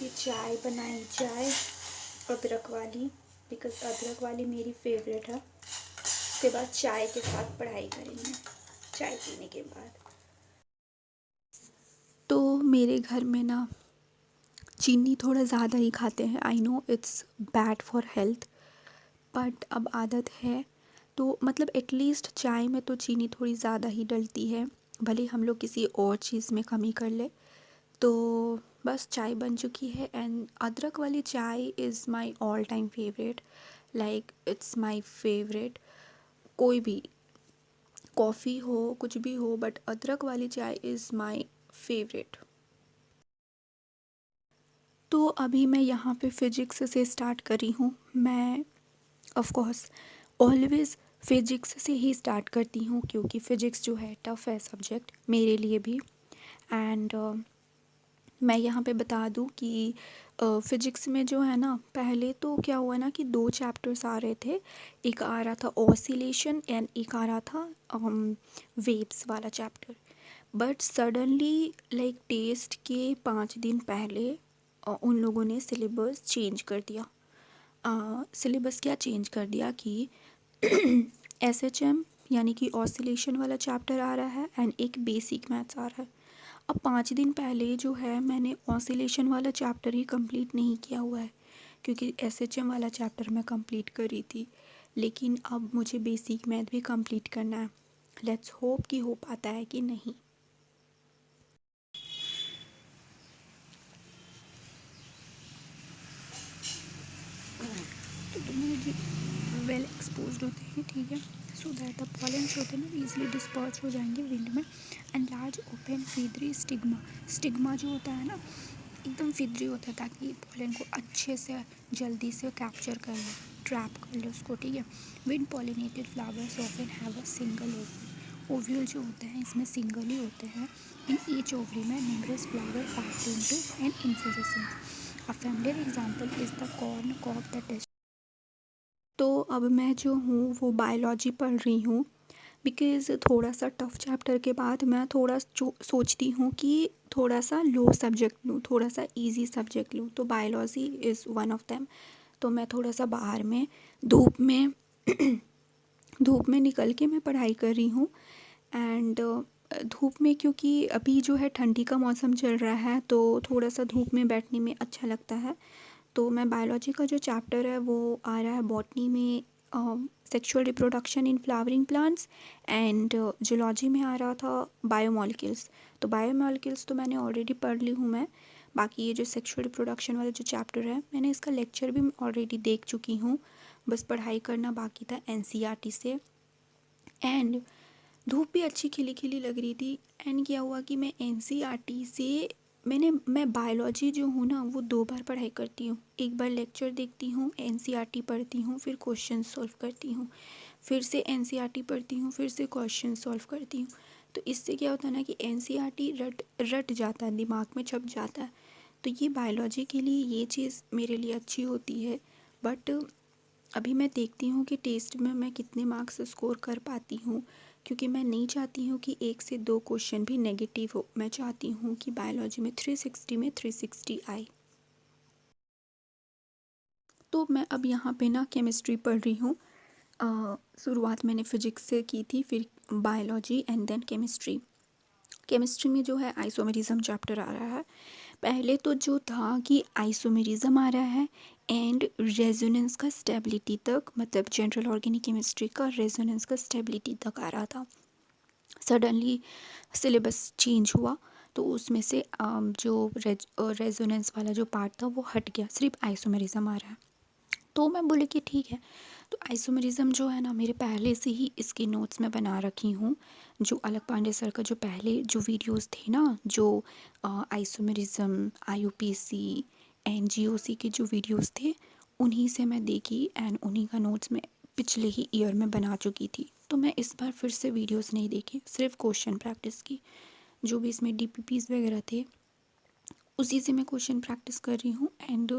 सी चाय बनाई जाए, अदरक वाली, बिकॉज अदरक वाली मेरी फेवरेट है। उसके बाद चाय के साथ पढ़ाई करेंगे चाय पीने के बाद। तो मेरे घर में ना चीनी थोड़ा ज़्यादा ही खाते हैं। I know it's bad for health, but अब आदत है तो मतलब एटलीस्ट चाय में तो चीनी थोड़ी ज़्यादा ही डलती है, भले हम लोग किसी और चीज़ में कमी कर ले। तो बस चाय बन चुकी है एंड अदरक वाली चाय is my all time favourite, like it's my favourite. कोई भी कॉफ़ी हो कुछ भी हो, बट अदरक वाली चाय इज़ माय फेवरेट। तो अभी मैं यहाँ पे फिजिक्स से स्टार्ट करी हूँ। मैं ऑफ कोर्स ऑलवेज़ फिजिक्स से ही स्टार्ट करती हूँ, क्योंकि फ़िज़िक्स जो है टफ़ है सब्जेक्ट मेरे लिए भी। एंड मैं यहाँ पे बता दूँ कि फ़िज़िक्स में जो है ना, पहले तो क्या हुआ ना कि 2 चैप्टर्स आ रहे थे। एक आ रहा था ऑसिलेशन एंड एक आ रहा था वेव्स वाला chapter. But suddenly like test के 5 दिन पहले उन लोगों ने सिलेबस चेंज कर दिया। सिलेबस क्या चेंज कर दिया कि एसएचएम यानी कि ऑसिलेशन वाला चैप्टर आ रहा है एंड एक बेसिक मैथ्स आ रहा है। अब 5 दिन पहले जो है मैंने ऑसिलेशन वाला चैप्टर ही कंप्लीट नहीं किया हुआ है, क्योंकि एसएचएम वाला चैप्टर मैं कंप्लीट कर रही थी। लेकिन अब मुझे बेसिक मैथ भी कंप्लीट करना है। लेट्स होप कि हो पाता है कि नहीं। तो दोनों वेल एक्सपोज्ड होते हैं, ठीक है, सो दैट द पॉलेंस होते हैं ना ईजिली डिस्पर्स हो जाएंगे विंड में। And large open feathery stigma, stigma जो होता है ना एकदम फिदरी होता है, ताकि पॉलन को अच्छे से जल्दी से कैप्चर कर ले, ट्रैप कर ले उसको, ठीक है। Wind pollinated flowers often have a single ovule, ovule जो होते हैं इसमें सिंगल ही होते हैं। इन ईच ओवरी में numerous flower packed into an inflorescence. A familiar example is the corn cob that. तो अब मैं जो हूँ वो बायोलॉजी पढ़ रही हूँ, बिकॉज़ थोड़ा सा टफ चैप्टर के बाद मैं थोड़ा सोचती हूँ कि थोड़ा सा लो सब्जेक्ट लूँ, थोड़ा सा इजी सब्जेक्ट लूँ। तो biology is one of them. तो मैं थोड़ा सा बाहर में धूप में धूप में निकल के मैं पढ़ाई कर रही हूँ। एंड धूप में, क्योंकि अभी जो है ठंडी का मौसम चल रहा है तो थोड़ा सा धूप में बैठने में अच्छा लगता है। तो मैं बायोलॉजी का जो चैप्टर है वो आ रहा है बॉटनी में sexual reproduction in flowering plants, and zoology में आ रहा था बायोमॉलिक्यूल्स। तो बायोमॉलिक्यूल्स तो मैंने ऑलरेडी पढ़ ली हूँ मैं। बाकी ये जो सेक्सुअल रिप्रोडक्शन वाला जो चैप्टर है मैंने इसका लेक्चर भी ऑलरेडी देख चुकी हूँ, बस पढ़ाई करना बाकी था एनसीईआरटी से। एंड धूप भी अच्छी खिली खिली लग रही थी। एंड क्या हुआ कि मैं एनसीईआरटी से मैं बायोलॉजी जो हूँ ना वो 2 बार पढ़ाई करती हूँ। एक बार लेक्चर देखती हूँ, एनसीईआरटी पढ़ती हूँ, फिर क्वेश्चन सॉल्व करती हूँ, फिर से एनसीईआरटी पढ़ती हूँ, फिर से क्वेश्चन सॉल्व करती हूँ। तो इससे क्या होता है ना कि एनसीईआरटी रट रट जाता है, दिमाग में छप जाता है। तो ये बायोलॉजी के लिए ये चीज़ मेरे लिए अच्छी होती है। बट अभी मैं देखती हूँ कि टेस्ट में मैं कितने मार्क्स स्कोर कर पाती हूँ, क्योंकि मैं नहीं चाहती हूँ कि 1 से 2 क्वेश्चन भी नेगेटिव हो। मैं चाहती हूँ कि बायोलॉजी में 360 में 360 आए। तो मैं अब यहाँ पे ना केमिस्ट्री पढ़ रही हूँ। शुरुआत मैंने फ़िज़िक्स से की थी, फिर biology and then chemistry. Chemistry में जो है आइसोमेरिज्म चैप्टर आ रहा है। पहले तो जो था कि आइसोमेरिज्म आ रहा है एंड रेजोनेंस का स्टेबिलिटी तक, मतलब जनरल ऑर्गेनिक केमिस्ट्री का रेजोनेंस का स्टेबिलिटी तक आ रहा था। सडनली सिलेबस चेंज हुआ तो उसमें से जो रेजोनेंस वाला जो पार्ट था वो हट गया, सिर्फ आइसोमेरिज्म आ रहा है। तो मैं बोली कि ठीक है। तो आइसोमेरिज्म जो है ना मेरे पहले से ही इसके नोट्स में बना रखी हूँ। जो अलग पांडे सर का जो पहले जो वीडियोस थे ना, जो आइसोमेरिज्म, आईयूपीसी, एनजीओसी के जो वीडियोस थे, उन्हीं से मैं देखी एंड उन्हीं का नोट्स में पिछले ही ईयर में बना चुकी थी। तो मैं इस बार फिर से वीडियोस नहीं देखी, सिर्फ क्वेश्चन प्रैक्टिस की। जो भी इसमें डीपीपीज वगैरह थे उसी से मैं क्वेश्चन प्रैक्टिस कर रही हूँ एंड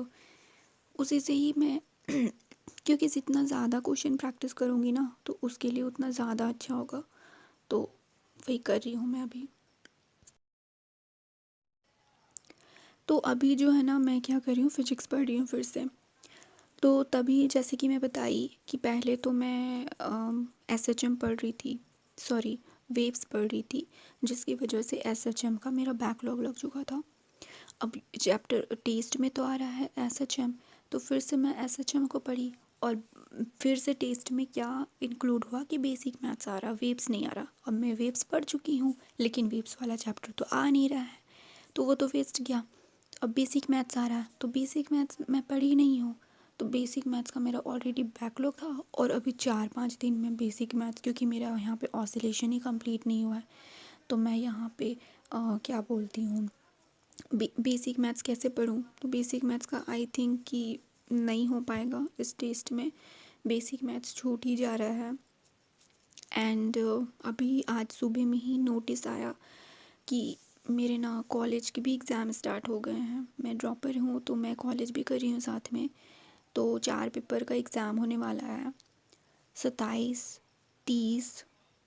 उसी से ही मैं क्योंकि जितना ज़्यादा क्वेश्चन प्रैक्टिस करूँगी ना तो उसके लिए उतना ज़्यादा अच्छा होगा। तो वही कर रही हूँ मैं अभी। तो अभी जो है ना, मैं क्या कर रही हूँ, फिजिक्स पढ़ रही हूँ फिर से। तो तभी जैसे कि मैं बताई कि पहले तो मैं एसएचएम पढ़ रही थी, सॉरी वेव्स पढ़ रही थी, जिसकी वजह से एसएचएम का मेरा बैकलॉग लग चुका था। अब चैप्टर टेस्ट में तो आ रहा है एसएचएम, तो फिर से मैं एसएचएम को पढ़ी, और फिर से टेस्ट में क्या इंक्लूड हुआ कि बेसिक मैथ्स आ रहा, वेव्स नहीं आ रहा। अब मैं वेव्स पढ़ चुकी हूँ, लेकिन वेव्स वाला चैप्टर तो आ नहीं रहा है, तो वो तो वेस्ट गया। अब बेसिक मैथ्स आ रहा है, तो बेसिक मैथ्स मैं पढ़ी नहीं हूँ, तो बेसिक मैथ्स का मेरा ऑलरेडी बैकलॉग था, और अभी 4-5 दिन में बेसिक मैथ्स, क्योंकि मेरा यहाँ पे ऑसिलेशन ही कंप्लीट नहीं हुआ है, तो मैं यहाँ पे क्या बोलती हूँ, बेसिक मैथ्स कैसे पढूँ। तो बेसिक मैथ्स का आई थिंक कि नहीं हो पाएगा इस टेस्ट में, बेसिक मैथ्स छूट ही जा रहा है। एंड अभी आज सुबह में ही नोटिस आया कि मेरे ना कॉलेज के भी एग्ज़ाम स्टार्ट हो गए हैं। मैं ड्रॉपर हूँ, तो मैं कॉलेज भी कर रही हूँ साथ में। तो 4 पेपर का एग्ज़ाम होने वाला है 27-30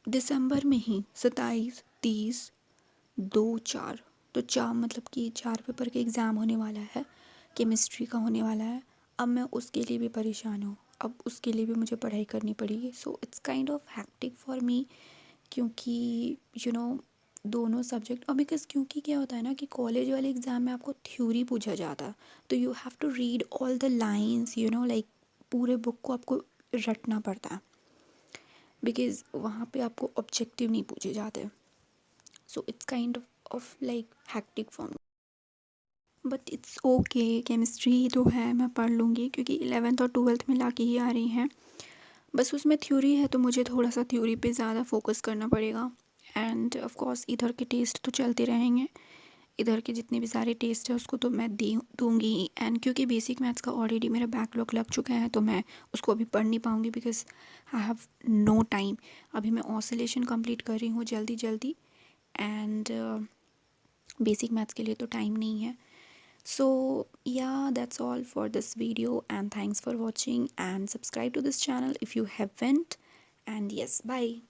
दिसंबर में ही, 27-30-2-4, तो 4 मतलब कि 4 पेपर का एग्ज़ाम होने वाला है, केमिस्ट्री का होने वाला है। अब मैं उसके लिए भी परेशान हूँ, अब उसके लिए भी मुझे पढ़ाई करनी पड़ेगी। So it's kind of hectic for me, क्योंकि यू नो दोनों सब्जेक्ट, और बिकॉज क्योंकि क्या होता है ना कि कॉलेज वाले एग्ज़ाम में आपको थ्योरी पूछा जाता है, तो you have to read all the lines, like पूरे बुक को आपको रटना पड़ता है, बिकॉज वहाँ पे आपको ऑब्जेक्टिव नहीं पूछे जाते। So it's kind of like hectic for me, but it's okay. Chemistry तो है, मैं पढ़ लूँगी, क्योंकि 11th और 12th में ला के ही आ रही हैं। बस उसमें थ्योरी है, तो मुझे थोड़ा सा थ्योरी पे ज़्यादा फोकस करना पड़ेगा। एंड ऑफ कोर्स इधर के टेस्ट तो चलते रहेंगे, इधर के जितने भी सारे टेस्ट है उसको तो मैं दूँगी ही। एंड क्योंकि बेसिक मैथ्स का ऑलरेडी मेरा बैकलॉग लग चुका है, तो मैं उसको अभी पढ़ नहीं पाऊँगी, because I have no time. अभी मैं ऑसिलेशन कंप्लीट कर रही हूँ जल्दी जल्दी, एंड बेसिक मैथ्स के लिए तो टाइम नहीं है। So yeah, that's all for this video, and thanks for watching, and subscribe to this channel if you haven't. And yes, bye.